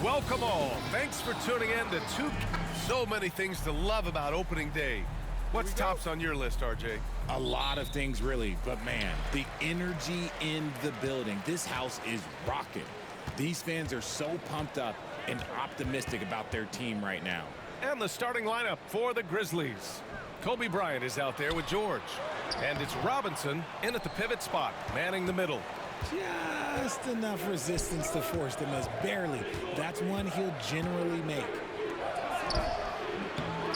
Welcome all. Thanks for tuning in to so many things to love about opening day. What's tops on your list, RJ? A lot of things, really. But, man, the energy in the building. This house is rocking. These fans are so pumped up and optimistic about their team right now. And the starting lineup for the Grizzlies. Kobe Bryant is out there with George. And it's Robinson in at the pivot spot, manning the middle. Just enough resistance to force the miss. Barely. That's one he'll generally make.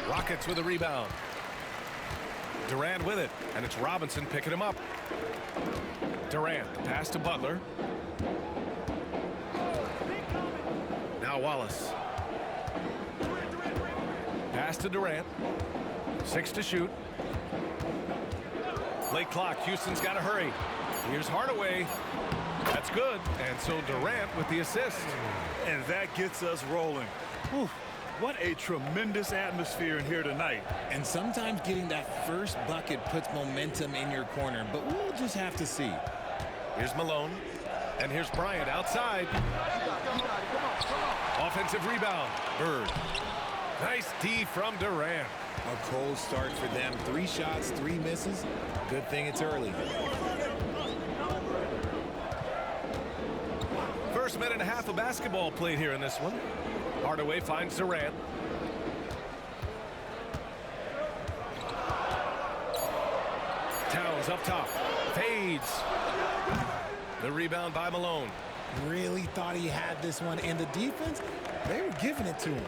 Rockets with a rebound. Durant with it, and it's Robinson picking him up. Durant, the pass to Butler. Now Wallace. Pass to Durant. 6 to shoot. Late clock. Houston's got to hurry. Here's Hardaway. That's good. And so Durant with the assist. And that gets us rolling. Whew. What a tremendous atmosphere in here tonight. And sometimes getting that first bucket puts momentum in your corner, but we'll just have to see. Here's Malone. And here's Bryant outside. Offensive rebound. Bird. Nice D from Durant. A cold start for them. 3 shots, 3 misses. Good thing it's early. First minute and a half of basketball played here in this one. Hardaway finds Durant. Towns up top. Fades. The rebound by Malone. Really thought he had this one, and the defense, they were giving it to him.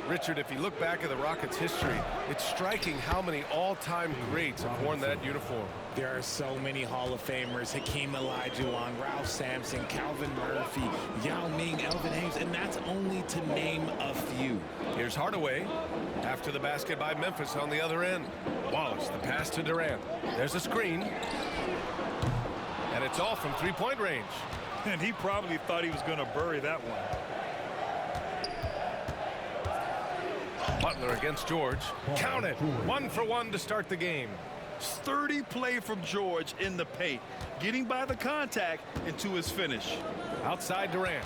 Richard, if you look back at the Rockets' history, it's striking how many all-time greats have worn that uniform. There are so many Hall of Famers. Hakeem Olajuwon, Ralph Sampson, Calvin Murphy, Yao Ming, Elvin Hayes, and that's only to name a few. Here's Hardaway. After the basket by Memphis on the other end. Wallace, the pass to Durant. There's a screen. And it's all from three-point range. And he probably thought he was going to bury that one. Butler against George. Count it. 1 for 1 to start the game. Sturdy play from George in the paint, getting by the contact into his finish. Outside Durant.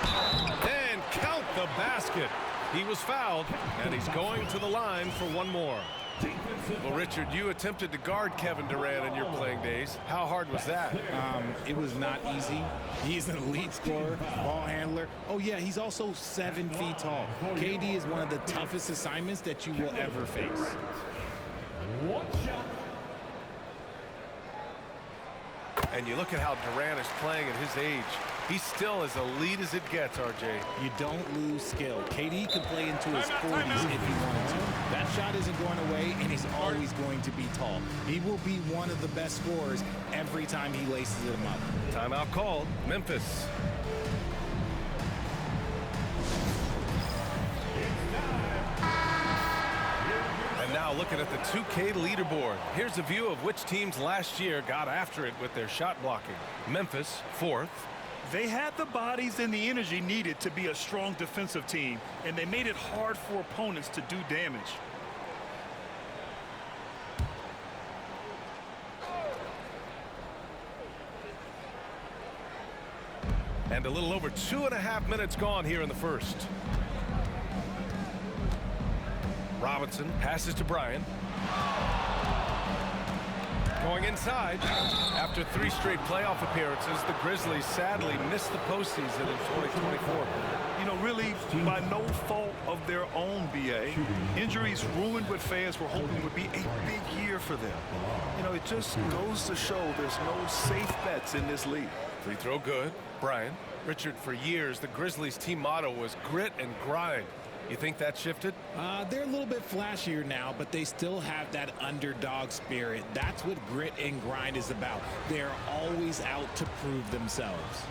And count the basket. He was fouled, and he's going to the line for one more. Well, Richard, you attempted to guard Kevin Durant in your playing days. How hard was that? It was not easy. He's an elite scorer, ball handler. Oh, yeah, he's also 7 feet tall. KD is one of the toughest assignments that you will ever face. And you look at how Durant is playing at his age. He's still as elite as it gets, RJ. You don't lose skill. KD could play into his 40s if he wanted to. That shot isn't going away, and he's always going to be tall. He will be one of the best scorers every time he laces them up. Timeout called. Memphis. And now looking at the 2K leaderboard. Here's a view of which teams last year got after it with their shot blocking. Memphis, 4th. They had the bodies and the energy needed to be a strong defensive team, and they made it hard for opponents to do damage. And a little over 2.5 minutes gone here in the first. Robinson passes to Bryant. Going inside. After 3 straight playoff appearances, the Grizzlies sadly missed the postseason in 2024. You know, really, by no fault of their own, BA. Injuries ruined what fans were hoping would be a big year for them. You know, it just goes to show there's no safe bets in this league. Free throw good. Bryant. Richard, for years, the Grizzlies' team motto was grit and grind. You think that shifted? They're a little bit flashier now, but they still have that underdog spirit. That's what grit and grind is about. They're always out to prove themselves.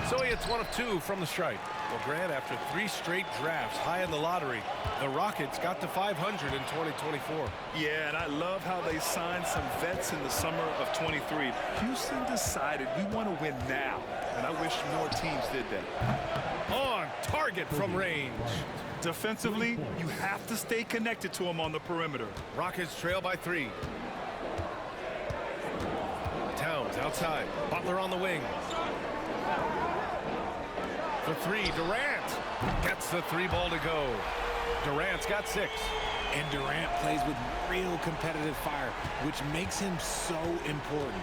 So he hits 1 of 2 from the stripe. Well, Grant, after 3 straight drafts high in the lottery, the Rockets got to 500 in 2024. Yeah, and I love how they signed some vets in the summer of 23. Houston decided we want to win now, and I wish more teams did that. On target from range. Defensively, you have to stay connected to him on the perimeter. Rockets trail by 3. Towns Outside, Butler on the wing. For three, Durant gets the three ball to go. Durant's got 6. And Durant plays with real competitive fire, which makes him so important.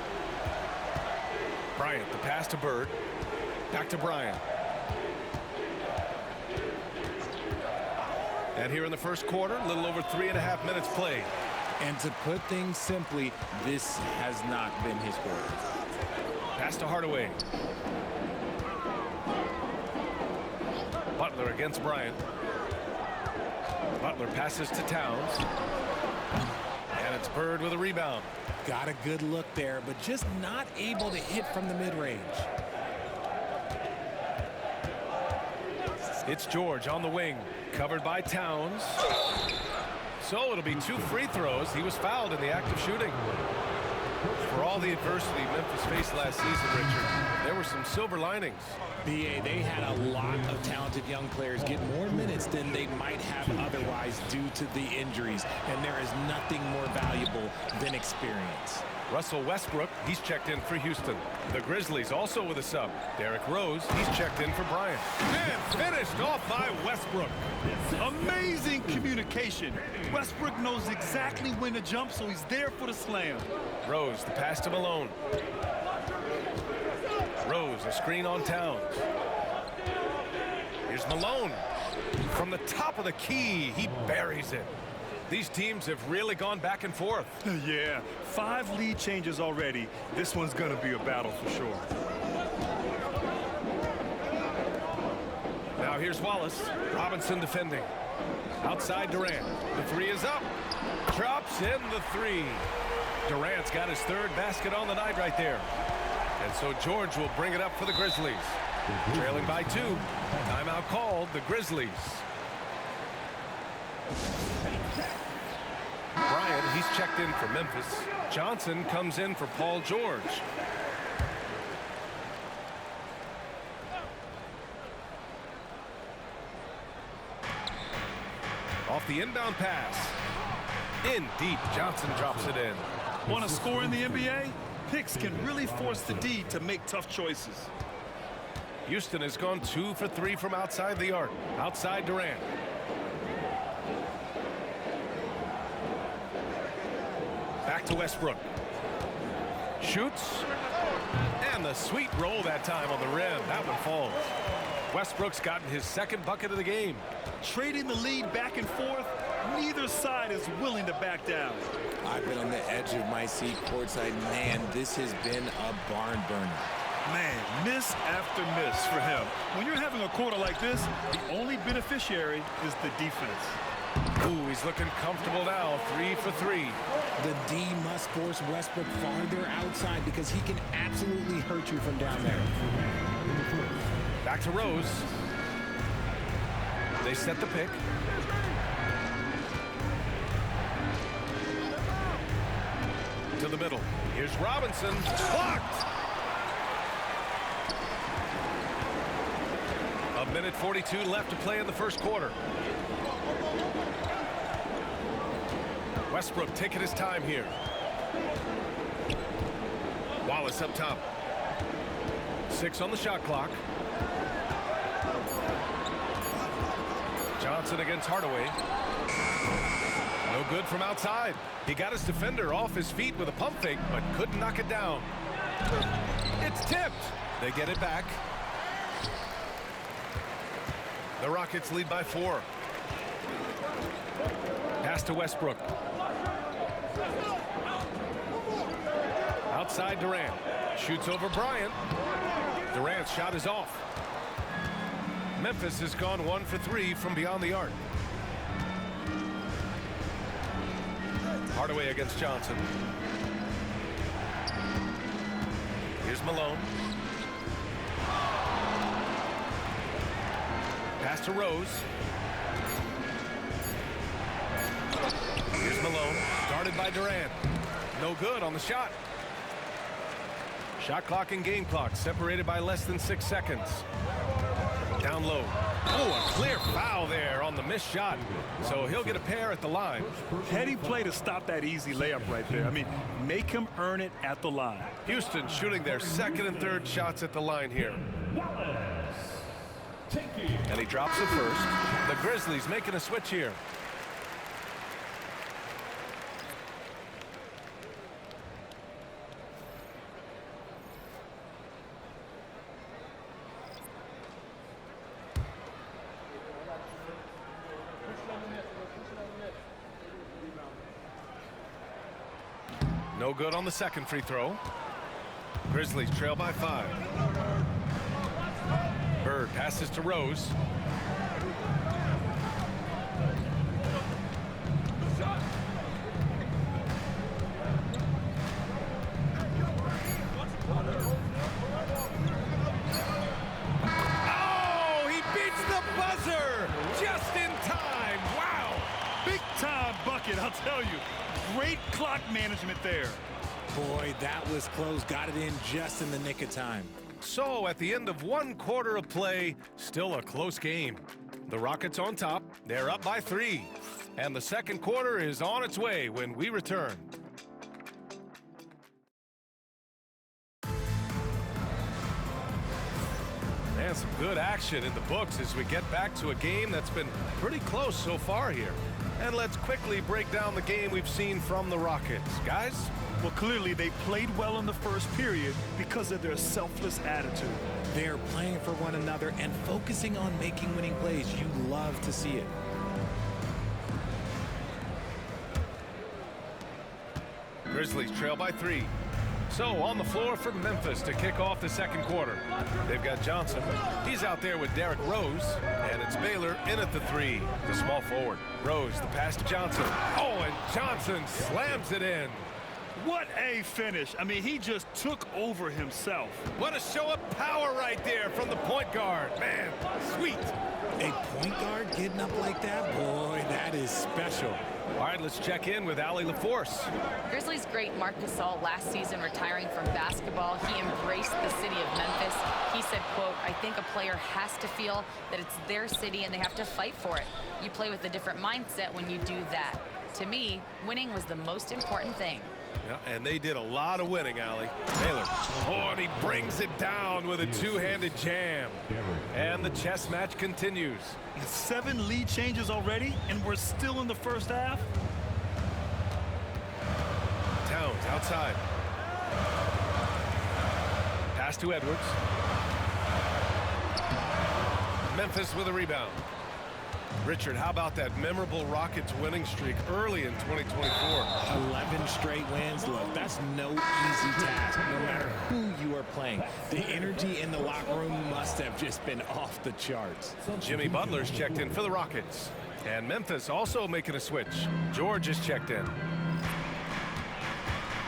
Bryant, the pass to Bird. Back to Bryant. And here in the first quarter, a little over 3.5 minutes played. And to put things simply, this has not been his quarter. Pass to Hardaway. Butler against Bryant. Butler passes to Towns. And it's Bird with a rebound. Got a good look there, but just not able to hit from the mid-range. It's George on the wing, covered by Towns. So it'll be 2 free throws. He was fouled in the act of shooting. For all the adversity Memphis faced last season, Richard, there were some silver linings. BA, they had a lot of talented young players get more minutes than they might have otherwise due to the injuries, and there is nothing more valuable than experience. Russell Westbrook, he's checked in for Houston. The Grizzlies also with a sub. Derrick Rose, he's checked in for Bryant. And finished off by Westbrook. Amazing communication. Westbrook knows exactly when to jump, so he's there for the slam. Rose, the pass to Malone. Rose, a screen on Towns. Here's Malone. From the top of the key, he buries it. These teams have really gone back and forth. Yeah, 5 lead changes already. This one's going to be a battle for sure. Now here's Wallace. Robinson defending. Outside Durant. The 3 is up. Drops in the 3. Durant's got his 3rd basket on the night right there. And so George will bring it up for the Grizzlies. Trailing by 2. Timeout called, the Grizzlies. Bryant, he's checked in for Memphis. Johnson comes in for Paul George. Off the inbound pass. In deep, Johnson drops it in. Want to score in the NBA? Picks can really force the D to make tough choices. Houston has gone 2 for 3 from outside the arc. Outside Durant. Back to Westbrook. Shoots. And the sweet roll that time on the rim. That one falls. Westbrook's gotten his 2nd bucket of the game. Trading the lead back and forth, neither side is willing to back down. I've been on the edge of my seat courtside. Man, this has been a barn burner. Man, miss after miss for him. When you're having a quarter like this, the only beneficiary is the defense. Ooh, he's looking comfortable now. 3 for 3. The D must force Westbrook farther outside because he can absolutely hurt you from down there. Back to Rose. They set the pick. To the middle. Here's Robinson. Blocked! A minute 42 left to play in the first quarter. Westbrook taking his time here. Wallace up top. 6 on the shot clock. Johnson against Hardaway. No good from outside. He got his defender off his feet with a pump fake, but couldn't knock it down. It's tipped. They get it back. The Rockets lead by 4. Pass to Westbrook. Outside Durant. Shoots over Bryant. Durant's shot is off. Memphis has gone 1 for 3 from beyond the arc. Hardaway against Johnson. Here's Malone. Pass to Rose. Here's Malone. Guarded by Durant. No good on the shot. Shot clock and game clock separated by less than 6 seconds. Down low. Oh, a clear foul there on the missed shot. So he'll get a pair at the line. Heady play to stop that easy layup right there. I mean, make him earn it at the line. Houston shooting their second and third shots at the line here. And he drops it first. The Grizzlies making a switch here. No good on the second free throw. Grizzlies trail by 5. Bird passes to Rose. Oh, he beats the buzzer just in time. Wow. Big time bucket, I'll tell you. Great clock management there. Boy, that was close. Got it in just in the nick of time. So at the end of 1 quarter of play, still a close game. The Rockets on top. They're up by 3. And the second quarter is on its way when we return. And some good action in the books as we get back to a game that's been pretty close so far here. And let's quickly break down the game we've seen from the Rockets. Guys? Well, clearly they played well in the first period because of their selfless attitude. They're playing for one another and focusing on making winning plays. You love to see it. Grizzlies trail by 3. So on the floor for Memphis to kick off the second quarter. They've got Johnson. He's out there with Derrick Rose. And it's Baylor in at the 3. The small forward. Rose, the pass to Johnson. Oh, and Johnson slams it in. What a finish. I mean, he just took over himself. What a show of power right there from the point guard. Man, sweet. A point guard getting up like that? Boy, that is special. All right, let's check in with Allie LaForce. Grizzlies great Marc Gasol last season retiring from basketball. He embraced the city of Memphis. He said, quote, "I think a player has to feel that it's their city and they have to fight for it. You play with a different mindset when you do that. To me, winning was the most important thing." Yeah, and they did a lot of winning, Allie. Baylor. Oh, and he brings it down with a two-handed jam. And the chess match continues. 7 lead changes already, and we're still in the first half. Towns outside. Pass to Edwards. Memphis with a rebound. Richard, how about that memorable Rockets winning streak early in 2024? 11 straight wins. Look, that's no easy task, no matter who you are playing. The energy in the locker room must have just been off the charts. Jimmy Butler's checked in for the Rockets. And Memphis also making a switch. George is checked in.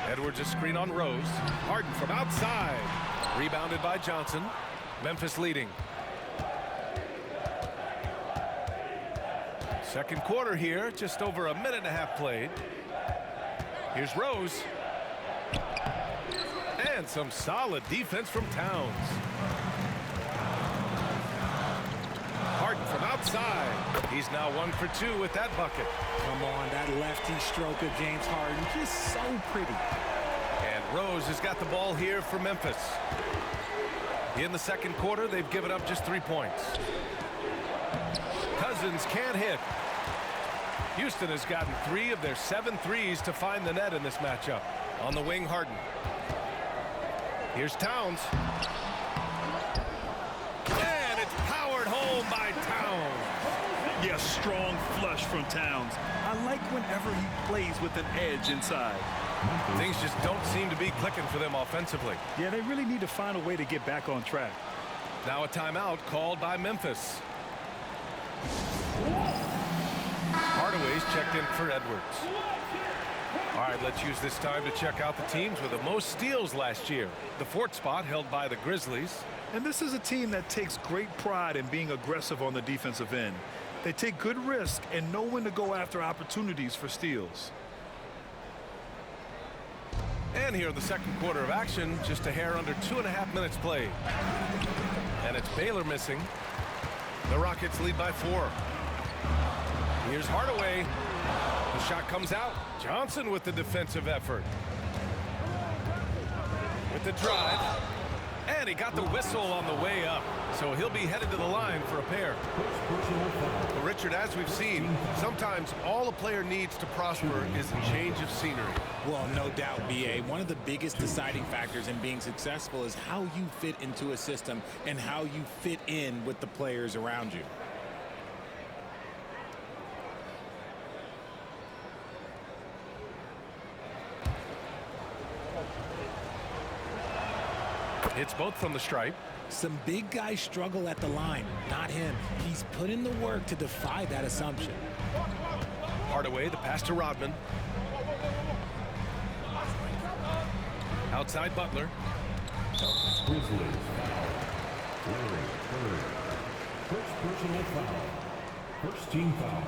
Edwards a screen on Rose. Harden from outside. Rebounded by Johnson. Memphis leading. Second quarter here, just over a minute and a half played. Here's Rose. And some solid defense from Towns. Harden from outside. He's now 1 for 2 with that bucket. Come on, that lefty stroke of James Harden, just so pretty. And Rose has got the ball here for Memphis. In the second quarter, they've given up just 3 points. Cousins can't hit. Houston has gotten 3 of their 7 threes to find the net in this matchup. On the wing, Harden. Here's Towns. And it's powered home by Towns. Yeah, strong flush from Towns. I like whenever he plays with an edge inside. Things just don't seem to be clicking for them offensively. Yeah, they really need to find a way to get back on track. Now a timeout called by Memphis. Hardaway's checked in for Edwards. All right, let's use this time to check out the teams with the most steals last year. The 4th spot held by the Grizzlies. And this is a team that takes great pride in being aggressive on the defensive end. They take good risk and know when to go after opportunities for steals. And here in the second quarter of action, just a hair under 2.5 minutes played. And it's Baylor missing. The Rockets lead by 4. Here's Hardaway. The shot comes out. Johnson with the defensive effort. With the drive. And he got the whistle on the way up. So he'll be headed to the line for a pair. Well, Richard, as we've seen, sometimes all a player needs to prosper is a change of scenery. Well, no doubt, B.A. One of the biggest deciding factors in being successful is how you fit into a system and how you fit in with the players around you. It's both from the stripe. Some big guys struggle at the line, not him. He's put in the work to defy that assumption. Hardaway, the pass to Rodman. Outside Butler. Grizzlies. Third. First personal foul. First team foul.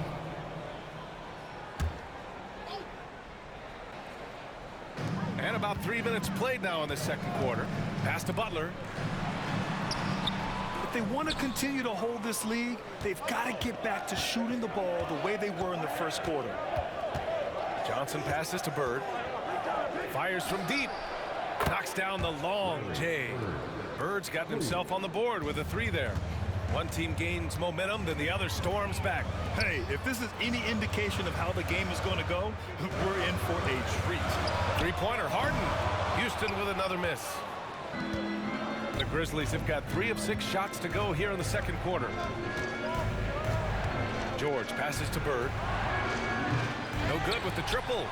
And about 3 minutes played now in the second quarter. Pass to Butler. If they want to continue to hold this lead, they've got to get back to shooting the ball the way they were in the first quarter. Johnson passes to Bird. Fires from deep. Knocks down the long J. Bird's gotten himself on the board with a 3 there. One team gains momentum, then the other storms back. Hey, if this is any indication of how the game is going to go, we're in for a treat. Three-pointer, Harden. Houston with another miss. The Grizzlies have got 3 of 6 shots to go here in the second quarter. George passes to Bird. No good with the triple.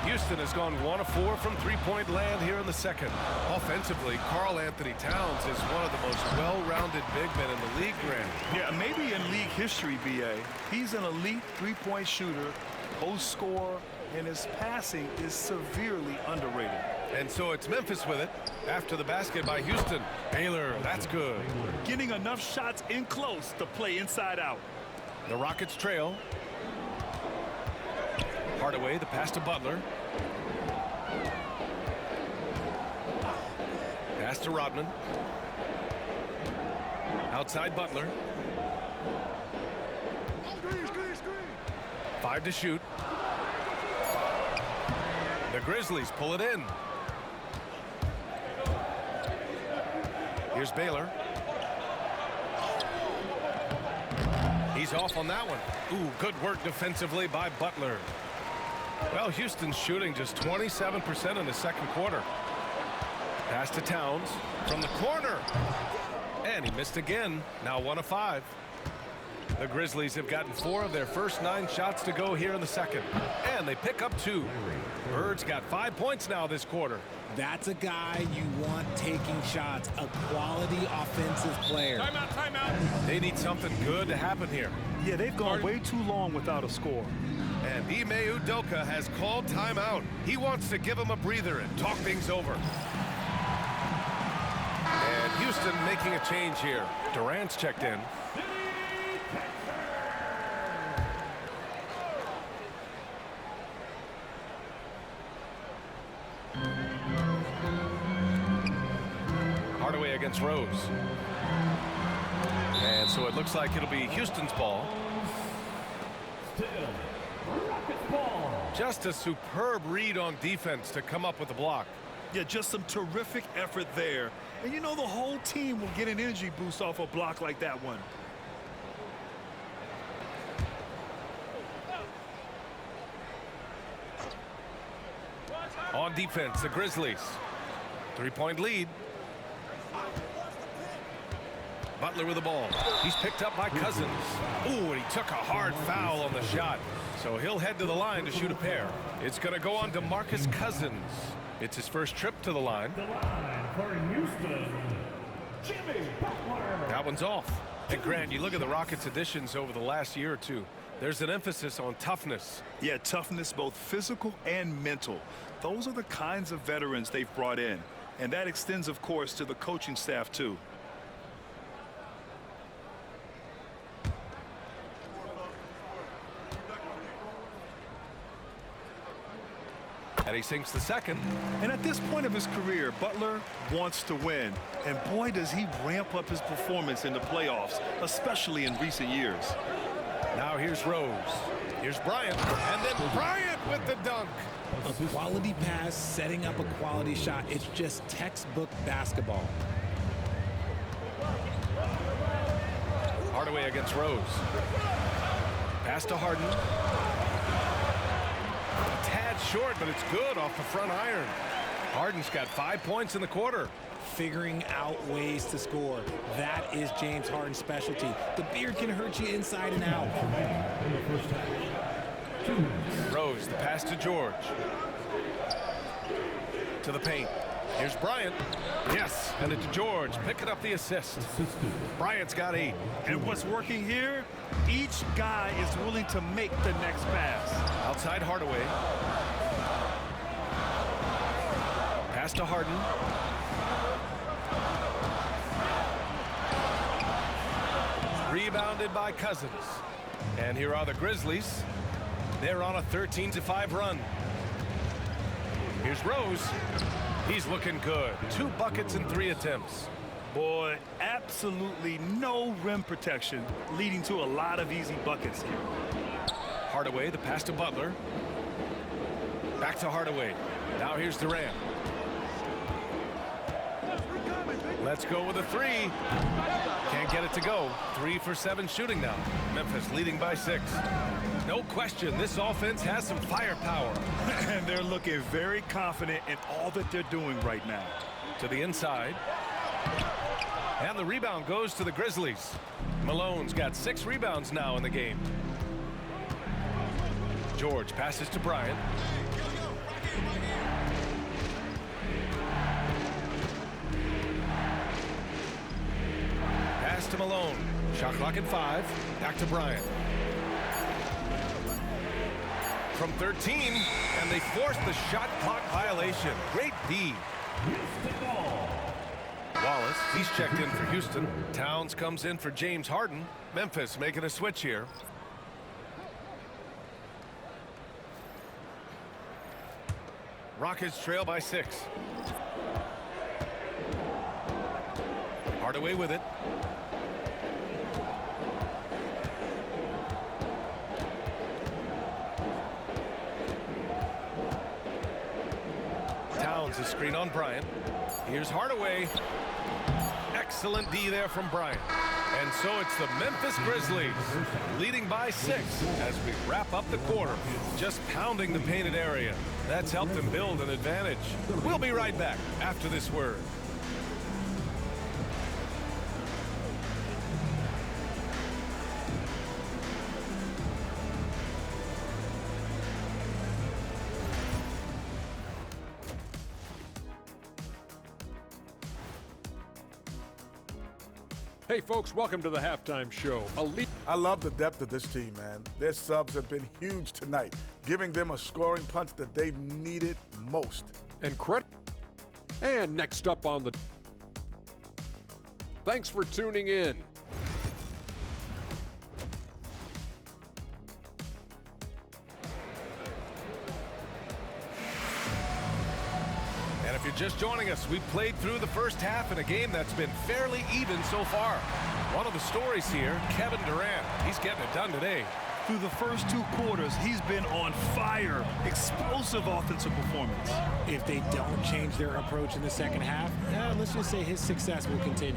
Houston has gone 1 of 4 from three-point land here in the second. Offensively, Karl Anthony Towns is one of the most well-rounded big men in the league, Grant. Yeah, maybe in league history, B.A. He's an elite three-point shooter, post scorer, and his passing is severely underrated. And so it's Memphis with it after the basket by Houston. Baylor, that's good. Getting enough shots in close to play inside out. The Rockets trail. Hardaway, the pass to Butler. Pass to Rodman. Outside Butler. 5 to shoot. The Grizzlies pull it in. Here's Baylor. He's off on that one. Ooh, good work defensively by Butler. Well, Houston's shooting just 27% in the second quarter. Pass to Towns from the corner. And he missed again. Now 1 of 5. The Grizzlies have gotten 4 of their first 9 shots to go here in the second. And they pick up 2. Bird's got 5 points now this quarter. That's a guy you want taking shots, a quality offensive player. Timeout, timeout. They need something good to happen here. Yeah, they've gone way too long without a score. And Ime Udoka has called timeout. He wants to give him a breather and talk things over. And Houston making a change here. Durant's checked in. Hardaway against Rose. And so it looks like it'll be Houston's ball. Just a superb read on defense to come up with the block. Yeah, just some terrific effort there. And you know the whole team will get an energy boost off a block like that one. On defense, the Grizzlies. 3-point lead. Butler with the ball. He's picked up by Cousins. Ooh, and he took a hard foul on the shot. So he'll head to the line to shoot a pair. It's going to go on to Marcus Cousins. It's his first trip to the line. That one's off. And Grant, you look at the Rockets' additions over the last year or two. There's an emphasis on toughness. Yeah, toughness, both physical and mental. Those are the kinds of veterans they've brought in. And that extends, of course, to the coaching staff, too. And he sinks the second. And at this point of his career, Butler wants to win. And boy, does he ramp up his performance in the playoffs, especially in recent years. Now here's Rose. Here's Bryant. And then Bryant with the dunk. A quality pass, setting up a quality shot. It's just textbook basketball. Hardaway against Rose. Pass to Harden. A tad short, but it's good off the front iron. Harden's got 5 points in the quarter. Figuring out ways to score. That is James Harden's specialty. The beard can hurt you inside and out. In the first half. Rose, the pass to George. To the paint. Here's Bryant. Yes, and it's George picking up the assist. Bryant's got 8. And what's working here? Each guy is willing to make the next pass. Outside Hardaway. Pass to Harden. Rebounded by Cousins. And here are the Grizzlies. They're on a 13-5 run. Here's Rose. He's looking good. 2 buckets in 3 attempts. Boy, absolutely no rim protection, leading to a lot of easy buckets here. Hardaway, the pass to Butler. Back to Hardaway. Now here's Durant. Let's go with a 3. Can't get it to go. 3 for 7 shooting now. Memphis leading by 6. No question, this offense has some firepower. And they're looking very confident in all that they're doing right now. To the inside. And the rebound goes to the Grizzlies. Malone's got 6 rebounds now in the game. George passes to Bryant. Pass to Malone. Shot clock at 5. Back to Bryant. From 13, and they force the shot clock violation. Great D. Wallace, he's checked in for Houston. Towns comes in for James Harden. Memphis making a switch here. Rockets trail by 6. Hardaway with it. Towns is screen on Bryant. Here's Hardaway. Excellent D there from Bryant. And so it's the Memphis Grizzlies leading by 6 as we wrap up the quarter. Just pounding the painted area. That's helped them build an advantage. We'll be right back after this word. Hey folks, welcome to the halftime show. I love the depth of this team, man. Their subs have been huge tonight, giving them a scoring punch that they've needed most. And next up on the... Thanks for tuning in. And if you're just joining us, we played through the first half in a game that's been fairly even so far. One of the stories here, Kevin Durant. He's getting it done today. Through the first 2 quarters, he's been on fire. Explosive offensive performance. If they don't change their approach in the second half, let's just say his success will continue.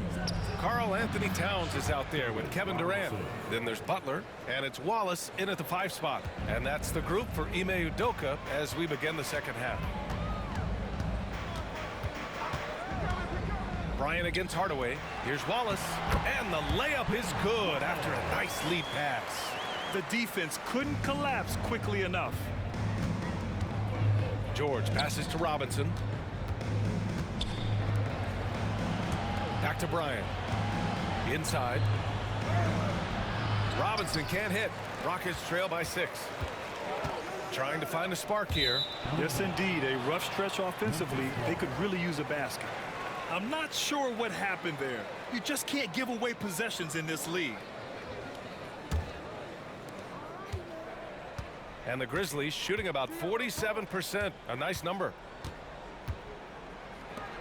Karl Anthony Towns is out there with Kevin Durant. Then there's Butler, and it's Wallace in at the 5 spot. And that's the group for Ime Udoka as we begin the second half. Bryant against Hardaway. Here's Wallace. And the layup is good after a nice lead pass. The defense couldn't collapse quickly enough. George passes to Robinson. Back to Bryant. Inside. Robinson can't hit. Rockets trail by 6. Trying to find a spark here. Yes, indeed. A rough stretch offensively. They could really use a basket. I'm not sure what happened there. You just can't give away possessions in this league. And the Grizzlies shooting about 47%. A nice number.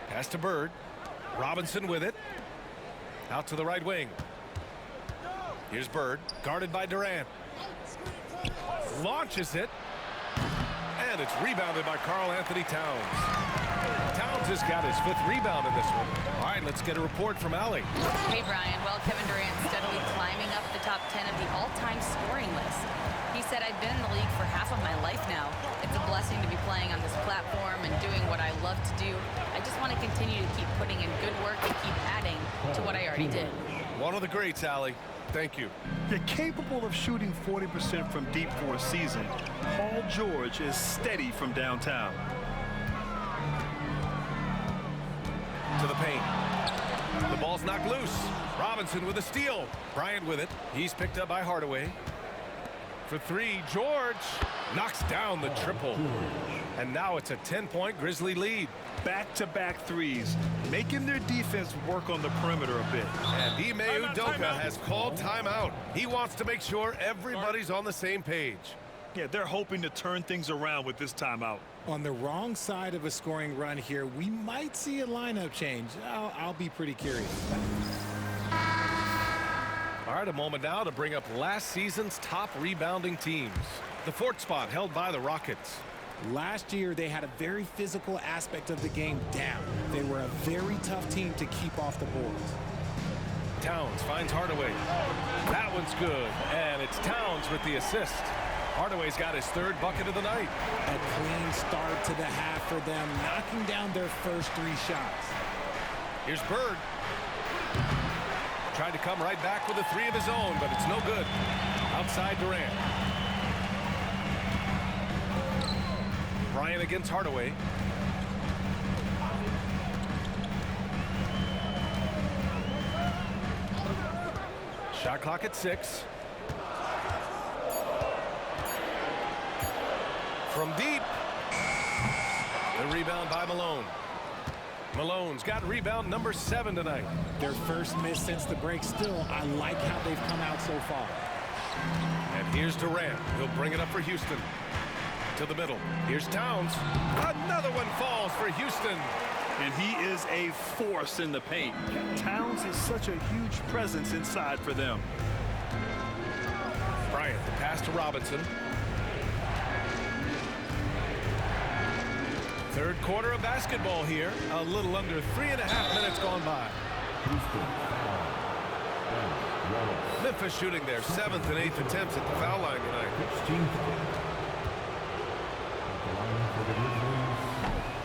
Pass to Bird. Robinson with it. Out to the right wing. Here's Bird, guarded by Durant. Launches it. And it's rebounded by Karl-Anthony Towns. Towns has got his 5th rebound in this one. All right, let's get a report from Allie. Hey, Brian. Well, Kevin Durant steadily climbing up the top 10 of the all-time scoring list. He said, I've been in the league for half of my life now. It's a blessing to be playing on this platform and doing what I love to do. I just want to continue to keep putting in good work and keep adding to what I already did. One of the greats, Allie. Thank you. You're capable of shooting 40% from deep for a season. Paul George is steady from downtown. To the paint. The ball's knocked loose. Robinson with a steal. Bryant with it. He's picked up by Hardaway. For 3, George knocks down the triple. And now it's a 10-point Grizzly lead. Back-to-back threes, making their defense work on the perimeter a bit. And Ime Udoka has called timeout. He wants to make sure everybody's on the same page. Yeah, they're hoping to turn things around with this timeout. On the wrong side of a scoring run here, we might see a lineup change. I'll be pretty curious. All right, a moment now to bring up last season's top rebounding teams. The 4th spot held by the Rockets. Last year, they had a very physical aspect of the game down. They were a very tough team to keep off the boards. Towns finds Hardaway. That one's good, and it's Towns with the assist. Hardaway's got his 3rd bucket of the night. A clean start to the half for them, knocking down their first 3 shots. Here's Bird. Tried to come right back with a 3 of his own, but it's no good. Outside Durant. Bryant against Hardaway. Shot clock at 6. From deep. The rebound by Malone. Malone's got rebound number 7 tonight. Their first miss since the break. Still, I like how they've come out so far. And here's Durant. He'll bring it up for Houston. To the middle. Here's Towns. Another one falls for Houston. And he is a force in the paint. Towns is such a huge presence inside for them. Bryant, the pass to Robinson. 3rd quarter of basketball here. A little under 3.5 minutes gone by. Memphis shooting their 7th and 8th attempts at the foul line tonight.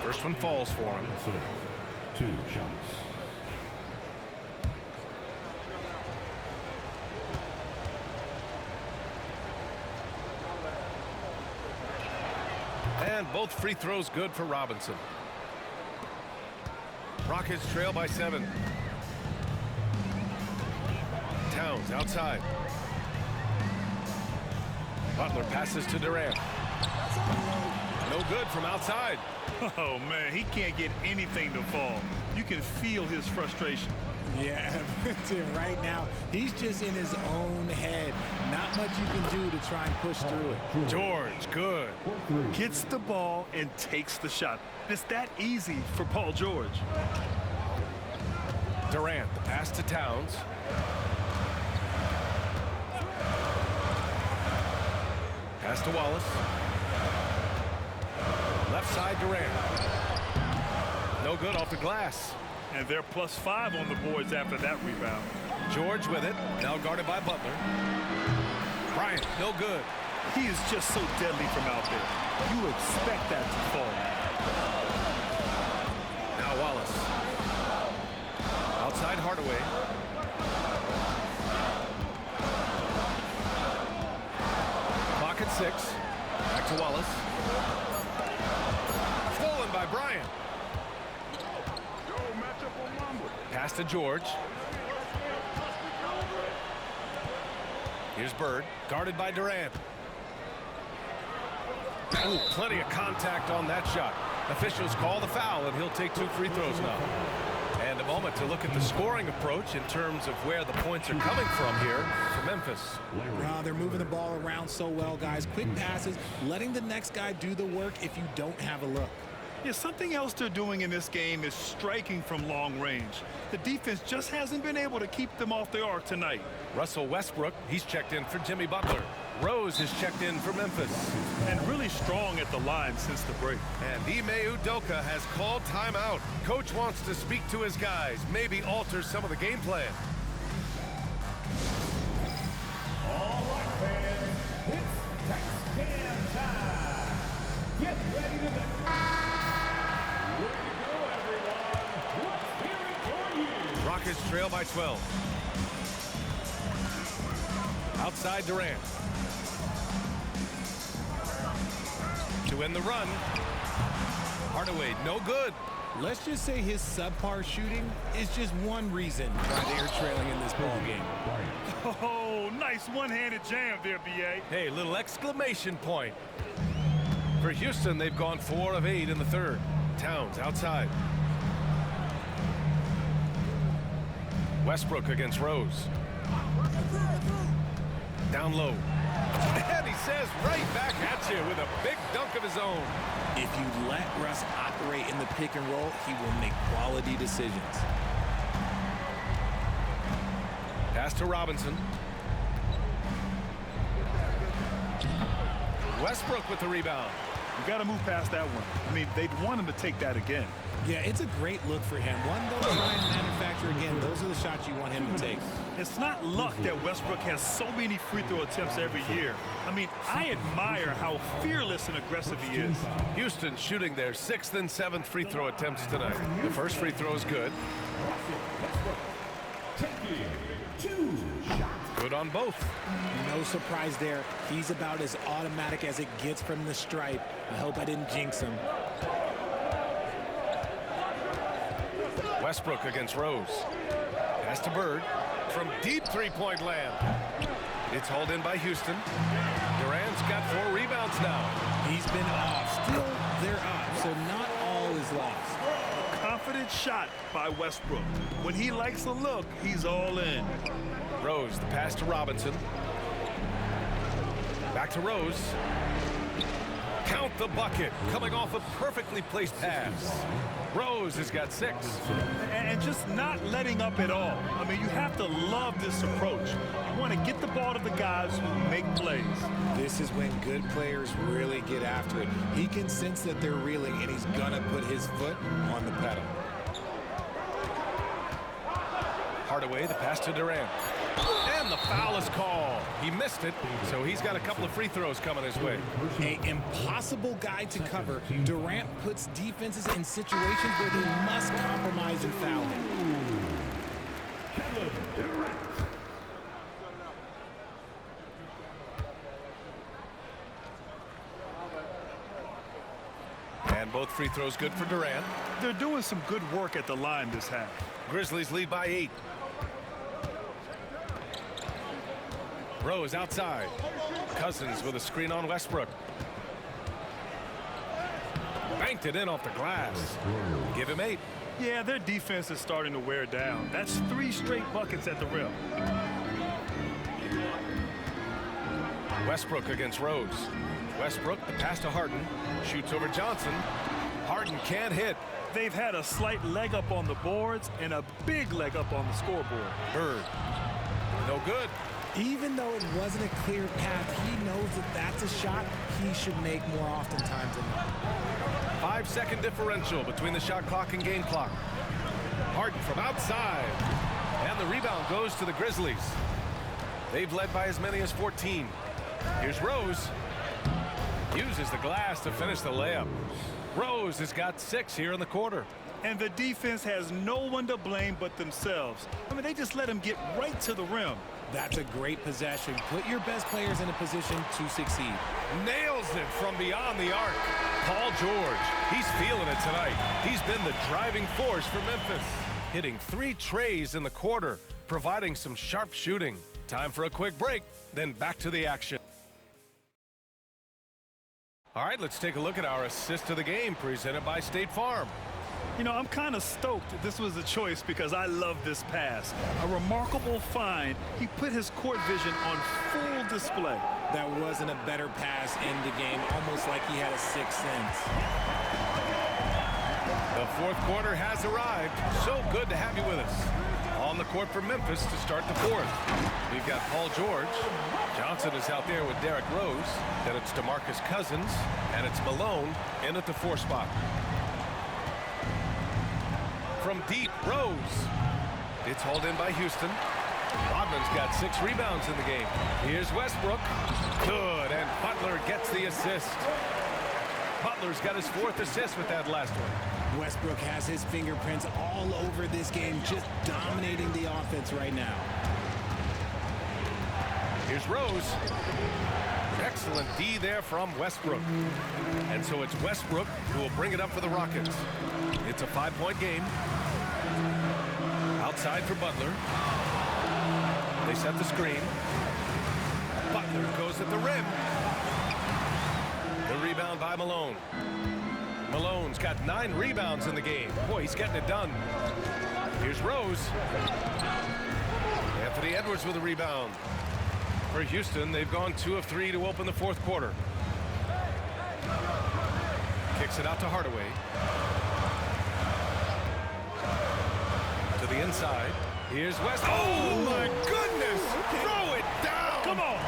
First one falls for him. 2 shots. And both free throws good for Robinson. Rockets trail by 7. Towns outside. Butler passes to Durant. No good from outside. Oh, man, he can't get anything to fall. You can feel his frustration. Yeah, right now, he's just in his own head. Not much you can do to try and push through it. George, good. Gets the ball and takes the shot. It's that easy for Paul George. Durant, the pass to Towns. Pass to Wallace. Left side, Durant. No good off the glass. And they're +5 on the boards after that rebound. George with it. Now guarded by Butler. Bryant, no good. He is just so deadly from out there. You expect that to fall. Now Wallace. Outside Hardaway. Clock at 6. Back to Wallace. Stolen by Bryant. Pass to George. Here's Bird, guarded by Durant. Ooh, plenty of contact on that shot. Officials call the foul, and he'll take 2 free throws now. And And a moment to look at the scoring approach in terms of where the points are coming from here for Memphis. They're moving the ball around so well, guys. Quick passes, letting the next guy do the work if you don't have a look. Yeah, something else they're doing in this game is striking from long range. The defense just hasn't been able to keep them off the arc tonight. Russell Westbrook, he's checked in for Jimmy Butler. Rose has checked in for Memphis. And really strong at the line since the break. And Ime Udoka has called timeout. Coach wants to speak to his guys, maybe alter some of the game plan. All right, fans, it's touchdown time. Get ready to go. Way to go, everyone. Let's hear it for you. Rockets trail by 12. Outside Durant. To win the run. Hardaway, no good. Let's just say his subpar shooting is just one reason why they are trailing in this ball game. Oh, nice one-handed jam there, B.A. Hey, little exclamation point. For Houston, they've gone 4 of 8 in the third. Towns outside. Westbrook against Rose. Down low. And he says right back at you with a big dunk of his own. If you let Russ operate in the pick and roll, he will make quality decisions. Pass to Robinson. Westbrook with the rebound. You got to move past that one. I mean, they'd want him to take that again. Yeah, it's a great look for him. One, they'll try and manufacture again. Those are the shots you want him to take. It's not luck that Westbrook has so many free throw attempts every year. I mean, I admire how fearless and aggressive he is. Houston shooting their 6th and 7th free throw attempts tonight. The first free throw is good. Good on both. No surprise there. He's about as automatic as it gets from the stripe. I hope I didn't jinx him. Westbrook against Rose. Pass to Bird from deep three-point land. It's hauled in by Houston. Durant's got 4 rebounds now. He's been off. Still, they're up, so not all is lost. Confident shot by Westbrook. When he likes a look, he's all in. Rose, the pass to Robinson. Back to Rose. Count the bucket, coming off a perfectly placed pass. Rose has got 6. And just not letting up at all. I mean, you have to love this approach. You want to get the ball to the guys who make plays. This is when good players really get after it. He can sense that they're reeling, and he's gonna put his foot on the pedal. Hardaway, the pass to Durant. And the foul is called. He missed it, so he's got a couple of free throws coming his way. An impossible guy to cover. Durant puts defenses in situations where they must compromise and foul him. And both free throws good for Durant. They're doing some good work at the line this half. Grizzlies lead by 8. Rose outside. Cousins with a screen on Westbrook. Banked it in off the glass. Give him 8. Yeah, their defense is starting to wear down. That's 3 straight buckets at the rim. Westbrook against Rose. Westbrook, the pass to Harden. Shoots over Johnson. Harden can't hit. They've had a slight leg up on the boards and a big leg up on the scoreboard. Bird. No good. Even though it wasn't a clear path, he knows that that's a shot he should make more oftentimes than not. 5-second differential between the shot clock and game clock. Harden from outside. And the rebound goes to the Grizzlies. They've led by as many as 14. Here's Rose. Uses the glass to finish the layup. Rose has got 6 here in the quarter. And the defense has no one to blame but themselves. I mean, they just let him get right to the rim. That's a great possession. Put your best players in a position to succeed. Nails it from beyond the arc. Paul George, he's feeling it tonight. He's been the driving force for Memphis. Hitting 3 trays in the quarter, providing some sharp shooting. Time for a quick break, then back to the action. All right, let's take a look at our assist of the game presented by State Farm. You know, I'm kind of stoked this was a choice because I love this pass. A remarkable find. He put his court vision on full display. That wasn't a better pass in the game, almost like he had a sixth sense. The fourth quarter has arrived. So good to have you with us. On the court for Memphis to start the fourth. We've got Paul George. Johnson is out there with Derrick Rose. Then it's DeMarcus Cousins. And it's Malone in at the 4 spot. From deep, Rose. It's hauled in by Houston. Rodman's got 6 rebounds in the game. Here's Westbrook. Good, and Butler gets the assist. Butler's got his 4th assist with that last one. Westbrook has his fingerprints all over this game, just dominating the offense right now. Here's Rose. Excellent D there from Westbrook. And so it's Westbrook who will bring it up for the Rockets. It's a 5-point game. Outside for Butler. They set the screen. Butler goes at the rim. The rebound by Malone. Malone's got 9 rebounds in the game. Boy, he's getting it done. Here's Rose. Anthony Edwards with a rebound. For Houston, they've gone 2 of 3 to open the fourth quarter. Kicks it out to Hardaway. To the inside. Here's West. Oh, my goodness! Throw it down! Come on!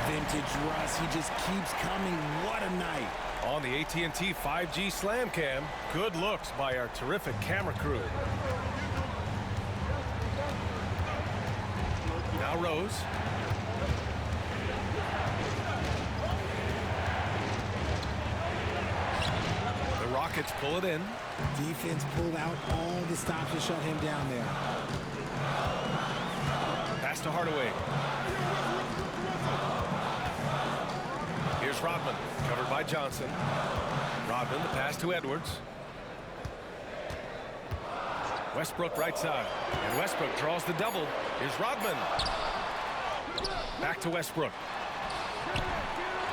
Vintage Russ, he just keeps coming. What a night. On the AT&T 5G Slam Cam, good looks by our terrific camera crew. Now Rose. The Rockets pull it in. Defense pulled out all the stops to shut him down there. Pass to Hardaway. Here's Rodman, covered by Johnson. Rodman, the pass to Edwards. Westbrook right side. And Westbrook draws the double. Here's Rodman. Back to Westbrook.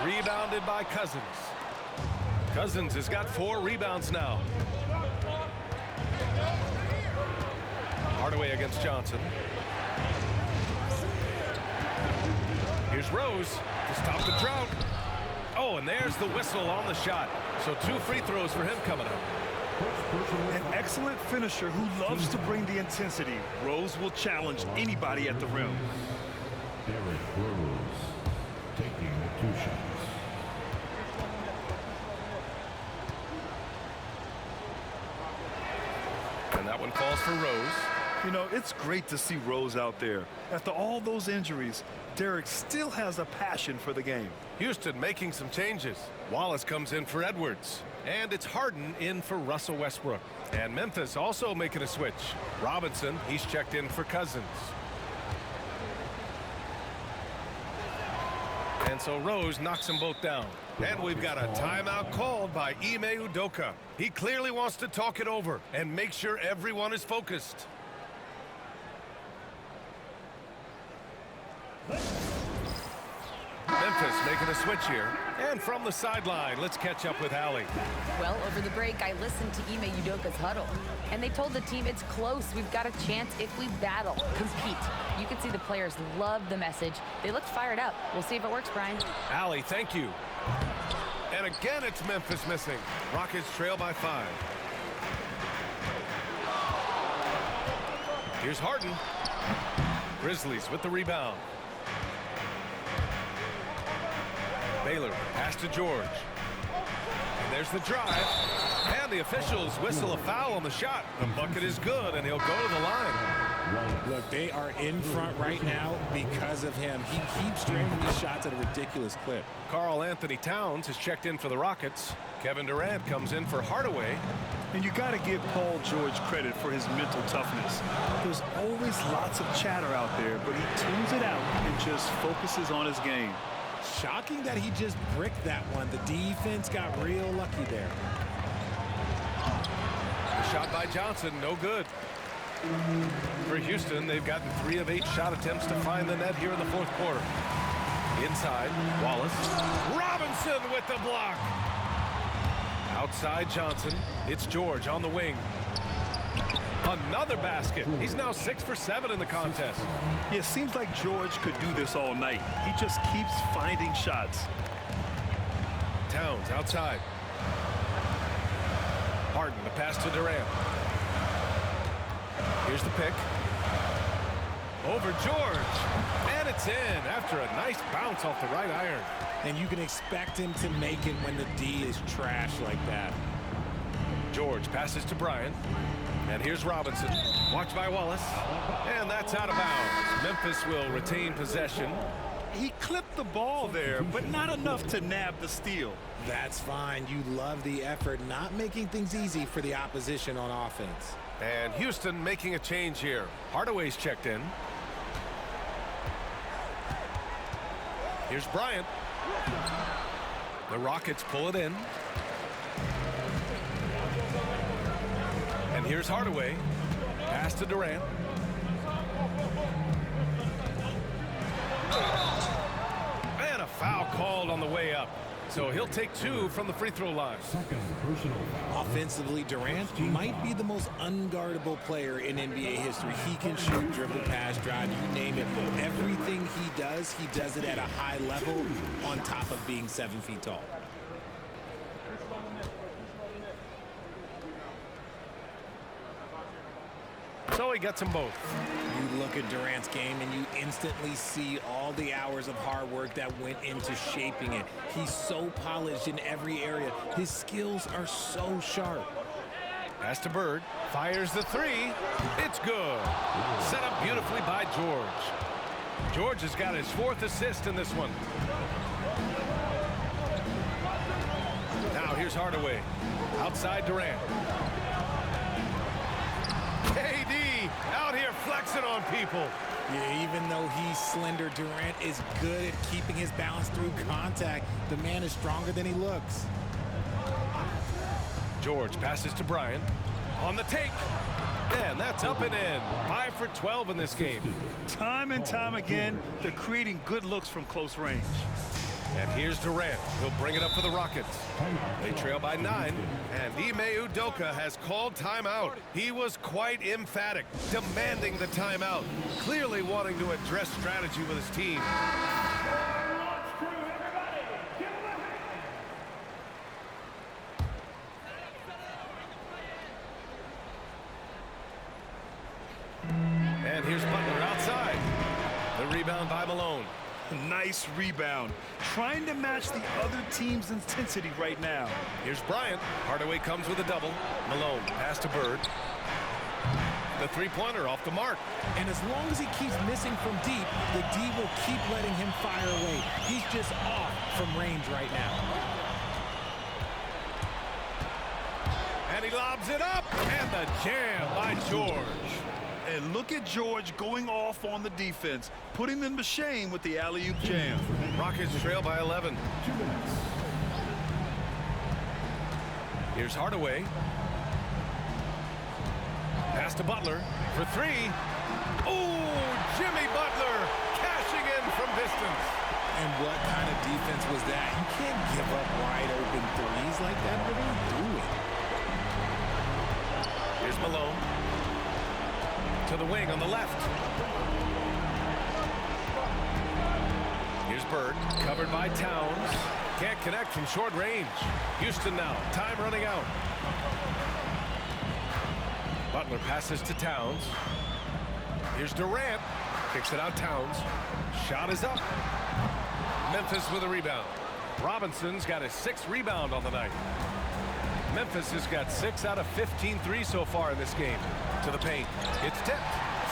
Rebounded by Cousins. Cousins has got 4 rebounds now. Hardaway against Johnson. Here's Rose to stop the drought. Oh, and there's the whistle on the shot. So 2 free throws for him coming up. An excellent finisher who loves to bring the intensity. Rose will challenge anybody at the rim. Derrick Rose taking the 2 shots. And that one falls for Rose. You know, it's great to see Rose out there. After all those injuries, Derrick still has a passion for the game. Houston making some changes. Wallace comes in for Edwards. And it's Harden in for Russell Westbrook. And Memphis also making a switch. Robinson, he's checked in for Cousins. And so Rose knocks them both down. And we've got a timeout called by Ime Udoka. He clearly wants to talk it over and make sure everyone is focused. Memphis making a switch here. And from the sideline, let's catch up with Allie. Well, over the break, I listened to Ime Udoka's huddle, and they told the team it's close. We've got a chance if we battle, compete. You can see the players love the message. They looked fired up. We'll see if it works, Brian. Allie, thank you. And again, it's Memphis missing. Rockets trail by 5. Here's Harden. Grizzlies with the rebound. Baylor, pass to George. And there's the drive. And the officials whistle a foul on the shot. The bucket is good, and he'll go to the line. Look, they are in front right now because of him. He keeps draining these shots at a ridiculous clip. Karl Anthony Towns has checked in for the Rockets. Kevin Durant comes in for Hardaway. And you got to give Paul George credit for his mental toughness. There's always lots of chatter out there, but he tunes it out and just focuses on his game. Shocking that he just bricked that one. The defense got real lucky there. The shot by Johnson, no good. For Houston, they've gotten 3 of 8 shot attempts to find the net here in the fourth quarter. Inside, Wallace. Robinson with the block. Outside Johnson. It's George on the wing. Another basket. He's now 6 for 7 in the contest. Yeah, it seems like George could do this all night. He just keeps finding shots. Towns outside. Harden, the pass to Durant. Here's the pick. Over George. And it's in after a nice bounce off the right iron. And you can expect him to make it when the D is trash like that. George passes to Bryant. And here's Robinson. Watched by Wallace. And that's out of bounds. Memphis will retain possession. He clipped the ball there, but not enough to nab the steal. That's fine. You love the effort, not making things easy for the opposition on offense. And Houston making a change here. Hardaway's checked in. Here's Bryant. The Rockets pull it in. And here's Hardaway. Pass to Durant. And a foul called on the way up. So he'll take 2 from the free throw line. Offensively, Durant might be the most unguardable player in NBA history. He can shoot, dribble, pass, drive, you name it. Everything he does it at a high level on top of being 7 feet tall. So he gets them both. You look at Durant's game and you instantly see all the hours of hard work that went into shaping it. He's so polished in every area. His skills are so sharp. Pass to Bird. Fires the 3. It's good. Set up beautifully by George. George has got his 4th assist in this one. Now here's Hardaway. Outside Durant. KD out here flexing on people. Yeah, even though he's slender, Durant is good at keeping his balance through contact. The man is stronger than he looks. George passes to Bryant. On the take. And that's up and in. 5 for 12 in this game. Time and time again, they're creating good looks from close range. And here's Durant. He'll bring it up for the Rockets. They trail by 9. And Ime Udoka has called timeout. He was quite emphatic, demanding the timeout. Clearly wanting to address strategy with his team. And here's Butler outside. The rebound by Malone. Nice rebound. Trying to match the other team's intensity right now. Here's Bryant. Hardaway comes with a double. Malone pass to Bird. The three-pointer off the mark. And as long as he keeps missing from deep, the D will keep letting him fire away. He's just off from range right now. And he lobs it up. And the jam by George. And look at George going off on the defense, putting them to shame with the alley-oop jam. Rockets trail by 11. 2 minutes. Here's Hardaway. Pass to Butler for 3. Oh, Jimmy Butler cashing in from distance. And what kind of defense was that? You can't give up wide open threes like that. What are you doing? Here's Malone. To the wing on the left. Here's Bird, covered by Towns. Can't connect from short range. Houston now, time running out. Butler passes to Towns. Here's Durant, kicks it out Towns. Shot is up. Memphis with a rebound. Robinson's got his 6th rebound on the night. Memphis has got 6 out of 15 threes so far in this game. To the paint. It's tipped.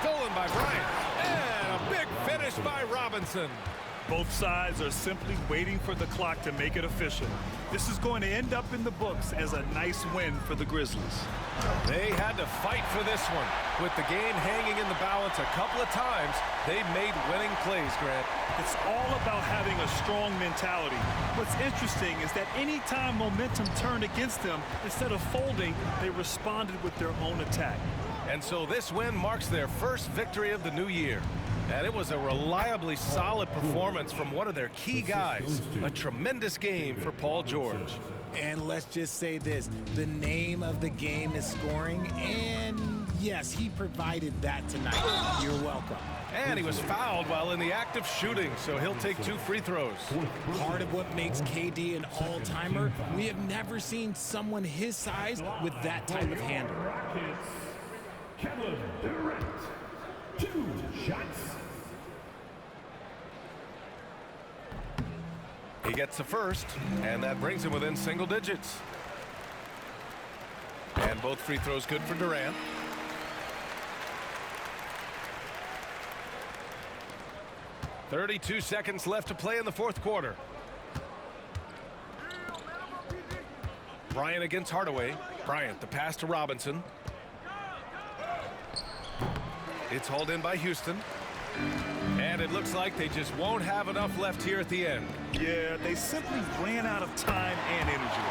Stolen by Bryant. And a big finish by Robinson. Both sides are simply waiting for the clock to make it official. This is going to end up in the books as a nice win for the Grizzlies. They had to fight for this one. With the game hanging in the balance a couple of times, they made winning plays, Grant. It's all about having a strong mentality. What's interesting is that any time momentum turned against them, instead of folding, they responded with their own attack. And so this win marks their first victory of the new year. And it was a reliably solid performance from one of their key guys. A tremendous game for Paul George. And let's just say this, the name of the game is scoring, and yes, he provided that tonight. You're welcome. And he was fouled while in the act of shooting, so he'll take 2 free throws. Part of what makes KD an all-timer, we have never seen someone his size with that type of handle. Kevin Durant, 2 shots. He gets the first, and that brings him within single digits. And both free throws good for Durant. "32 seconds left to play in the 4th quarter. Bryant against Hardaway. Bryant, the pass to Robinson. It's hauled in by Houston. And it looks like they just won't have enough left here at the end. Yeah, they simply ran out of time and energy.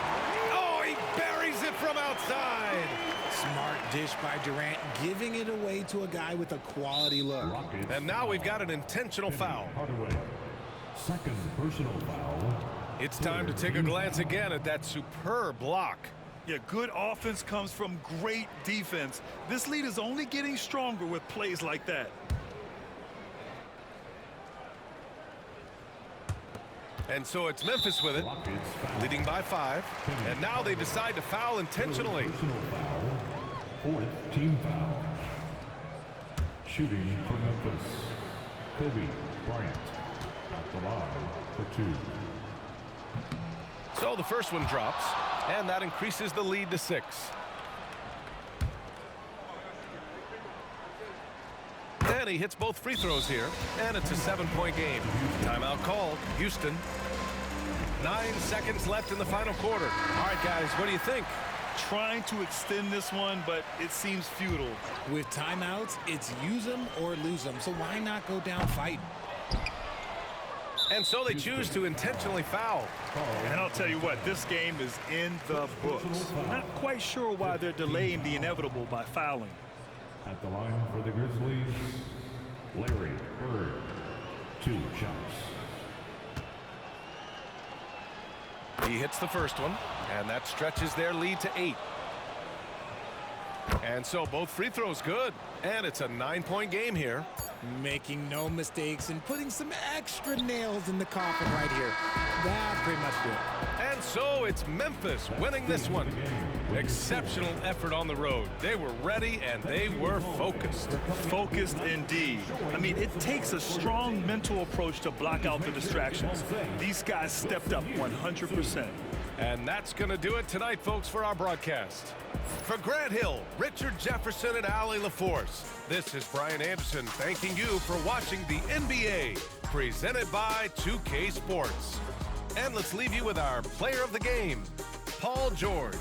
Oh, he buries it from outside. Smart dish by Durant, giving it away to a guy with a quality look. And now we've got an intentional foul. Hardaway. Second personal foul. It's time to take a glance again at that superb block. Yeah, good offense comes from great defense. This lead is only getting stronger with plays like that. And so it's Memphis with it, leading by 5. And now they decide to foul intentionally. Personal foul. 4th team foul. Shooting for Memphis. Kobe Bryant at the line for 2. So the first one drops, and that increases the lead to 6. And he hits both free throws here, and it's a 7-point game. Timeout called. Houston. 9 seconds left in the final quarter. All right, guys, what do you think? Trying to extend this one, but it seems futile. With timeouts, it's use them or lose them, so why not go down fighting? And so they choose to intentionally foul. And I'll tell you what, this game is in the books. Not quite sure why they're delaying the inevitable by fouling. At the line for the Grizzlies, Larry Bird. 2 shots. He hits the first one, and that stretches their lead to 8. And so both free throws good, and it's a 9-point game here. Making no mistakes and putting some extra nails in the coffin right here. That's pretty much good. And so it's Memphis winning this one. Exceptional effort on the road. They were ready and they were focused. Focused indeed. I mean, it takes a strong mental approach to block out the distractions. These guys stepped up 100%. And that's going to do it tonight, folks, for our broadcast. For Grant Hill, Richard Jefferson, and Allie LaForce, this is Brian Anderson thanking you for watching the NBA, presented by 2K Sports. And let's leave you with our player of the game, Paul George.